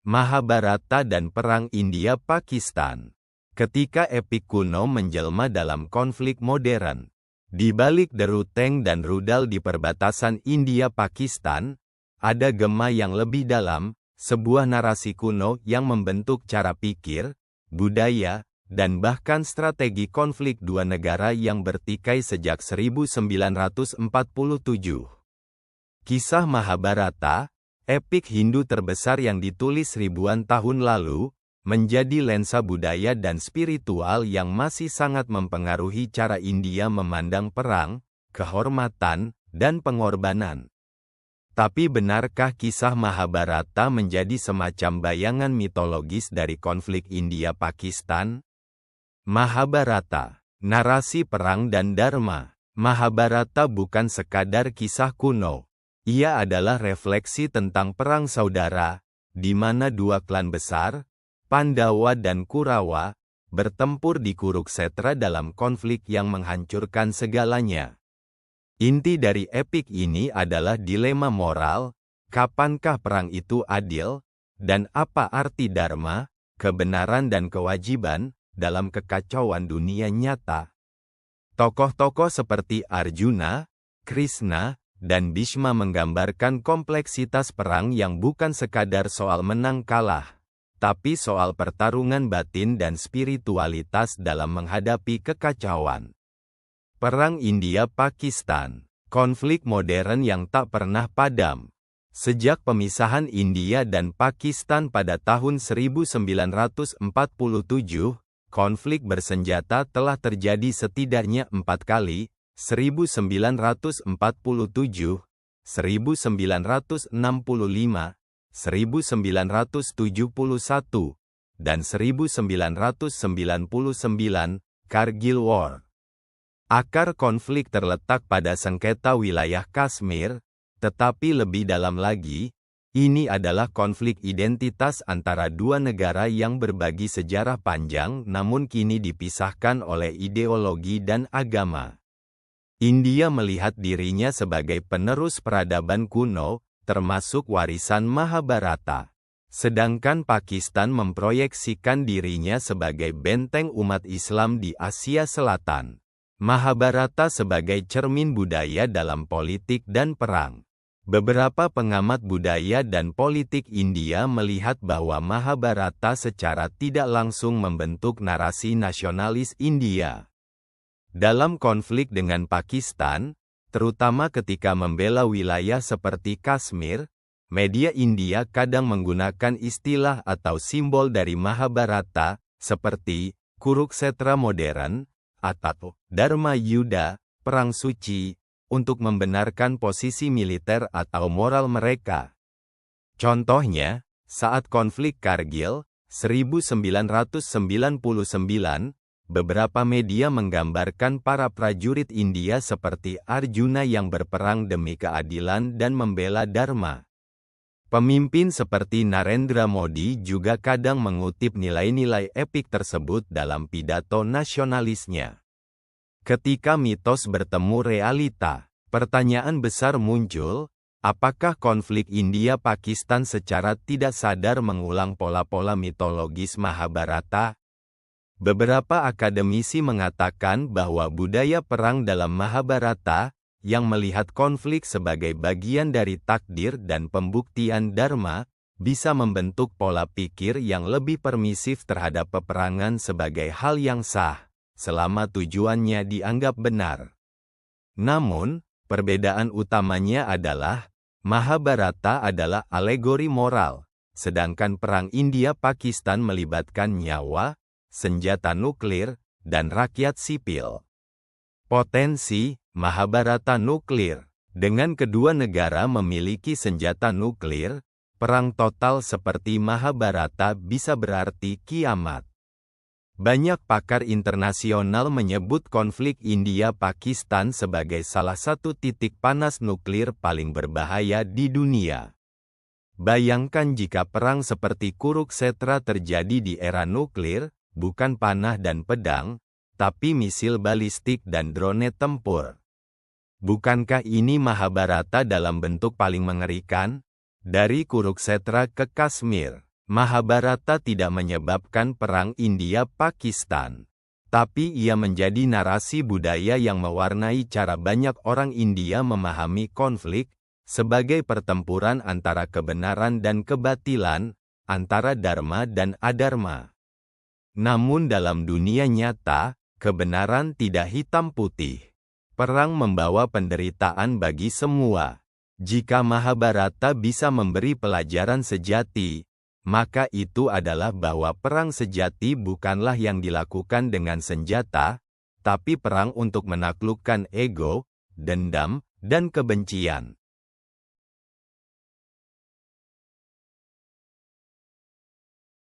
Mahabharata dan Perang India-Pakistan. Ketika epik kuno menjelma dalam konflik modern, di balik deru tank dan rudal di perbatasan India-Pakistan, ada gema yang lebih dalam, sebuah narasi kuno yang membentuk cara pikir, budaya, dan bahkan strategi konflik dua negara yang bertikai sejak 1947. Kisah Mahabharata, epik Hindu terbesar yang ditulis ribuan tahun lalu, menjadi lensa budaya dan spiritual yang masih sangat mempengaruhi cara India memandang perang, kehormatan, dan pengorbanan. Tapi benarkah kisah Mahabharata menjadi semacam bayangan mitologis dari konflik India-Pakistan? Mahabharata, narasi perang dan dharma. Mahabharata bukan sekadar kisah kuno. Ia adalah refleksi tentang perang saudara, di mana dua klan besar, Pandawa dan Kurawa, bertempur di Kuruksetra dalam konflik yang menghancurkan segalanya. Inti dari epik ini adalah dilema moral, kapankah perang itu adil, dan apa arti dharma, kebenaran dan kewajiban, dalam kekacauan dunia nyata. Tokoh-tokoh seperti Arjuna, Krishna, dan Bhishma menggambarkan kompleksitas perang yang bukan sekadar soal menang kalah, tapi soal pertarungan batin dan spiritualitas dalam menghadapi kekacauan. Perang India-Pakistan, konflik modern yang tak pernah padam. Sejak pemisahan India dan Pakistan pada tahun 1947, konflik bersenjata telah terjadi setidaknya 4 kali, 1947, 1965, 1971, dan 1999, Kargil War. Akar konflik terletak pada sengketa wilayah Kashmir, tetapi lebih dalam lagi, ini adalah konflik identitas antara dua negara yang berbagi sejarah panjang namun kini dipisahkan oleh ideologi dan agama. India melihat dirinya sebagai penerus peradaban kuno, termasuk warisan Mahabharata. Sedangkan Pakistan memproyeksikan dirinya sebagai benteng umat Islam di Asia Selatan. Mahabharata sebagai cermin budaya dalam politik dan perang. Beberapa pengamat budaya dan politik India melihat bahwa Mahabharata secara tidak langsung membentuk narasi nasionalis India. Dalam konflik dengan Pakistan, terutama ketika membela wilayah seperti Kashmir, media India kadang menggunakan istilah atau simbol dari Mahabharata, seperti Kuruksetra modern, atau Dharma Yuddha, perang suci, untuk membenarkan posisi militer atau moral mereka. Contohnya, saat konflik Kargil, 1999, beberapa media menggambarkan para prajurit India seperti Arjuna yang berperang demi keadilan dan membela Dharma. Pemimpin seperti Narendra Modi juga kadang mengutip nilai-nilai epik tersebut dalam pidato nasionalisnya. Ketika mitos bertemu realita, pertanyaan besar muncul, apakah konflik India-Pakistan secara tidak sadar mengulang pola-pola mitologis Mahabharata? Beberapa akademisi mengatakan bahwa budaya perang dalam Mahabharata, yang melihat konflik sebagai bagian dari takdir dan pembuktian dharma, bisa membentuk pola pikir yang lebih permisif terhadap peperangan sebagai hal yang sah, selama tujuannya dianggap benar. Namun, perbedaan utamanya adalah, Mahabharata adalah alegori moral, sedangkan perang India-Pakistan melibatkan nyawa, senjata nuklir, dan rakyat sipil. Potensi Mahabharata nuklir. Dengan kedua negara memiliki senjata nuklir, perang total seperti Mahabharata bisa berarti kiamat. Banyak pakar internasional menyebut konflik India-Pakistan sebagai salah satu titik panas nuklir paling berbahaya di dunia. Bayangkan jika perang seperti Kuruksetra terjadi di era nuklir, bukan panah dan pedang, tapi misil balistik dan drone tempur. Bukankah ini Mahabharata dalam bentuk paling mengerikan? Dari Kuruksetra ke Kashmir, Mahabharata tidak menyebabkan perang India-Pakistan, tapi ia menjadi narasi budaya yang mewarnai cara banyak orang India memahami konflik, sebagai pertempuran antara kebenaran dan kebatilan, antara dharma dan adharma. Namun dalam dunia nyata, kebenaran tidak hitam putih. Perang membawa penderitaan bagi semua. Jika Mahabharata bisa memberi pelajaran sejati, maka itu adalah bahwa perang sejati bukanlah yang dilakukan dengan senjata, tapi perang untuk menaklukkan ego, dendam, dan kebencian.